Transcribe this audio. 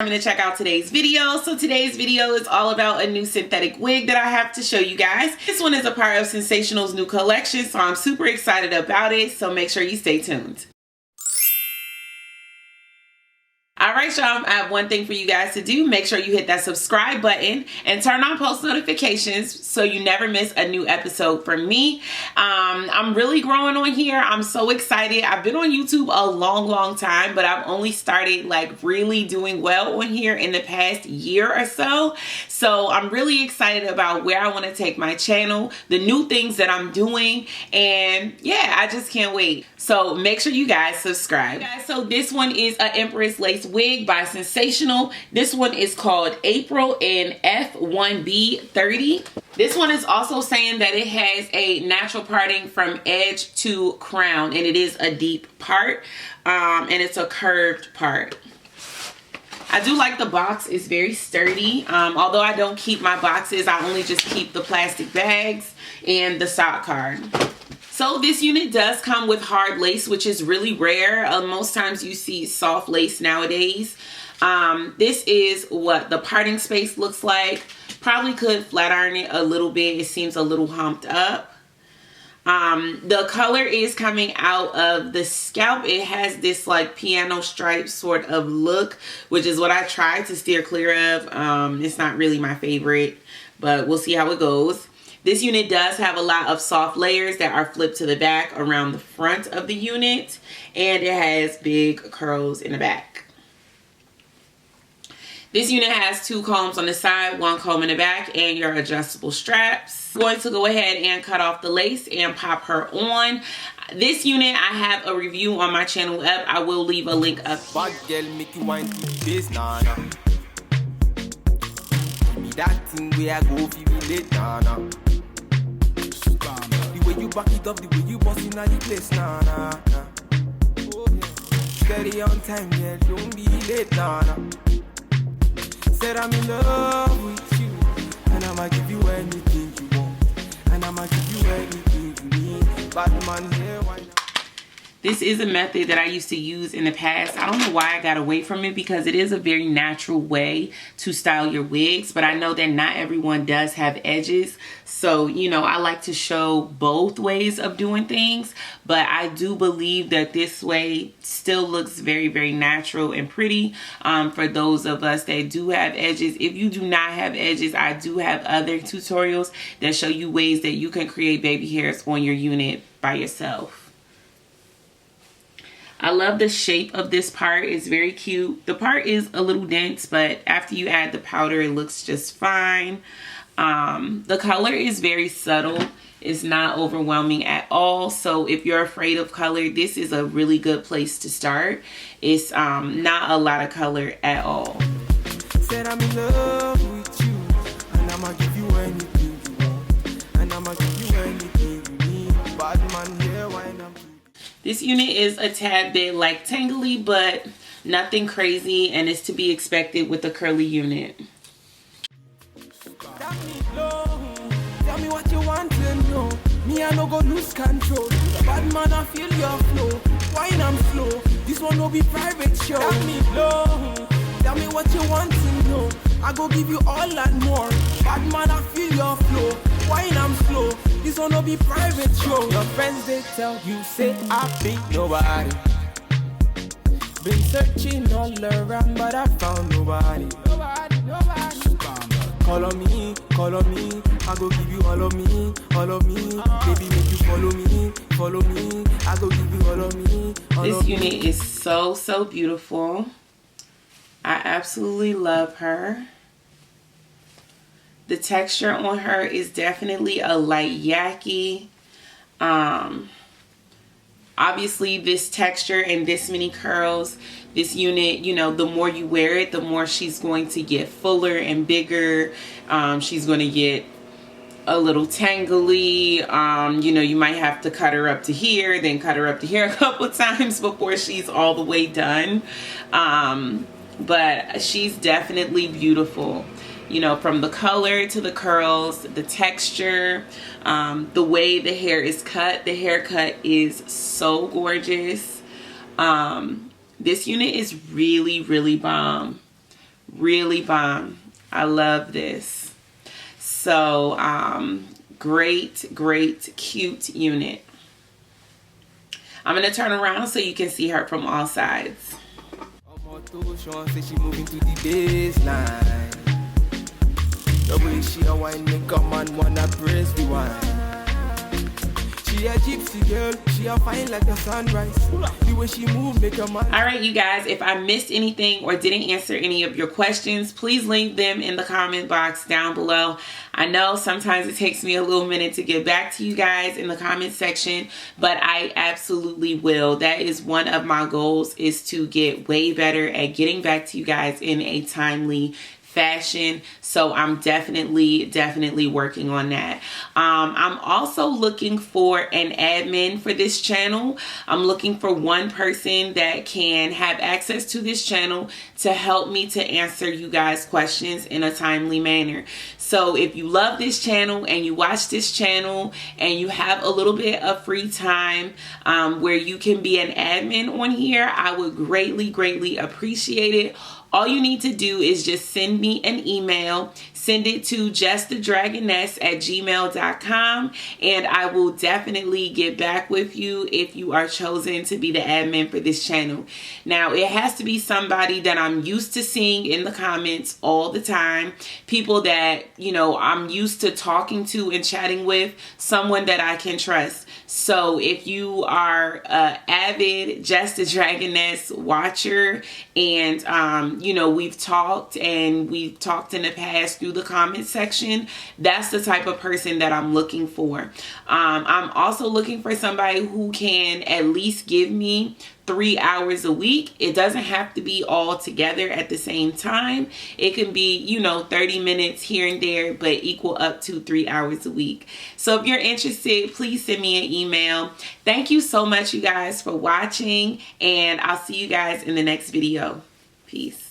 I'm going to check out today's video. So today's video is all about a new synthetic wig that I have to show you guys. This one is a part of Sensational's new collection, so I'm super excited about it. So make sure you stay tuned. Alright y'all, I have one thing for you guys to do. Make sure you hit that subscribe button and turn on post notifications so you never miss a new episode from me. I'm really growing on here. I'm so excited. I've been on YouTube a long time, but I've only started like really doing well on here in the past year or so. So I'm really excited about where I want to take my channel, the new things that I'm doing, and yeah, I just can't wait. So make sure you guys subscribe. So this one is an Empress Lace wig by Sensational. This one is called April in F1B30. This one is also saying that it has a natural parting from edge to crown, and it is a deep part, and it's a curved part. I do like the box. It's very sturdy. Although I don't keep my boxes, I only just keep the plastic bags and the sock card. So this unit does come with hard lace, which is really rare. Most times you see soft lace nowadays. This is what the parting space looks like. Probably could flat iron it a little bit. It seems a little humped up. The color is coming out of the scalp. It has this like piano stripe sort of look, which is what I tried to steer clear of. It's not really my favorite, but we'll see how it goes. This unit does have a lot of soft layers that are flipped to the back around the front of the unit, and it has big curls in the back. This unit has 2 combs on the side, 1 comb in the back, and your adjustable straps. I'm going to go ahead and cut off the lace and pop her on. This unit, I have a review on my channel up. I will leave a link up. Bad girl make you wine to this, nah. That thing where I go feel it, nah. The way you back it up, the way you bust in the place, nah. Oh, yeah. Steady on time, yeah, don't be late, nah. Said I'm in love with you, and I'ma give you anything you want, and I'ma give you anything you need. Bad man, yeah, why not? This is a method that I used to use in the past. I don't know why I got away from it, because it is a very natural way to style your wigs, but I know that not everyone does have edges. So, you know, I like to show both ways of doing things, but I do believe that this way still looks very natural and pretty for those of us that do have edges. If you do not have edges, I do have other tutorials that show you ways that you can create baby hairs on your unit by yourself. I love the shape of this part. It's very cute. The part is a little dense, but after you add the powder, it looks just fine. The color is very subtle. It's not overwhelming at all. So if you're afraid of color, this is a really good place to start. It's not a lot of color at all. Said I'm in love with you, and I'ma give you anything you want, and I'ma give you anything you need. Bad man, yeah, why not? This unit is a tad bit like tangly, but nothing crazy, and it's to be expected with a curly unit. Tell me what you want to know. Me, I no go lose control. Bad man, I feel your flow. Wine I'm slow. This one no be private show. Tell me low. Tell me what you want to know. I go give you all and more. Bad man, I feel your flow. Wine I'm slow. This one no be private show. Your friends they tell you say I be nobody. Been searching all around, but I found nobody. Nobody. Call on me, I go give you all of me, Baby, make you follow me, I go give you all of me, This unit is so beautiful. I absolutely love her. The texture on her is definitely a light yaki. Obviously this texture and this many curls, this unit, you know, the more you wear it, the more she's going to get fuller and bigger. She's going to get a little tangly. You know, you might have to cut her up to here, then cut her up to here a couple of times before she's all the way done. But she's definitely beautiful. You know, from the color to the curls, the texture, the way the hair is cut. The haircut is so gorgeous. This unit is really bomb. Really bomb. I love this. So great, cute unit. I'm going to turn around so you can see her from all sides. The way she a wine make a man wanna praise the wine. She a gypsy girl, she a fine like the sunrise. The way she move make a man. All right, you guys, if I missed anything or didn't answer any of your questions, please leave them in the comment box down below. I know sometimes it takes me a little minute to get back to you guys in the comment section, but I absolutely will. That is one of my goals, is to get way better at getting back to you guys in a timely fashion. So I'm definitely working on that. I'm also looking for an admin for this channel. I'm looking for one person that can have access to this channel to help me to answer you guys' questions in a timely manner. So if you love this channel and you watch this channel and you have a little bit of free time where you can be an admin on here, I would greatly appreciate it. All you need to do is just send me an email. Send it to JessTheDragoness@gmail.com, and I will definitely get back with you if you are chosen to be the admin for this channel. Now, it has to be somebody that I'm used to seeing in the comments all the time. People that, you know, I'm used to talking to and chatting with. Someone that I can trust. So if you are an avid JessTheDragoness watcher and, you know, we've talked in the past through the comment section, that's the type of person that I'm looking for. I'm also looking for somebody who can at least give me 3 hours a week. It doesn't have to be all together at the same time. It can be, you know, 30 minutes here and there, but equal up to 3 hours a week. So if you're interested, please send me an email. Thank you so much, you guys, for watching, and I'll see you guys in the next video. Peace.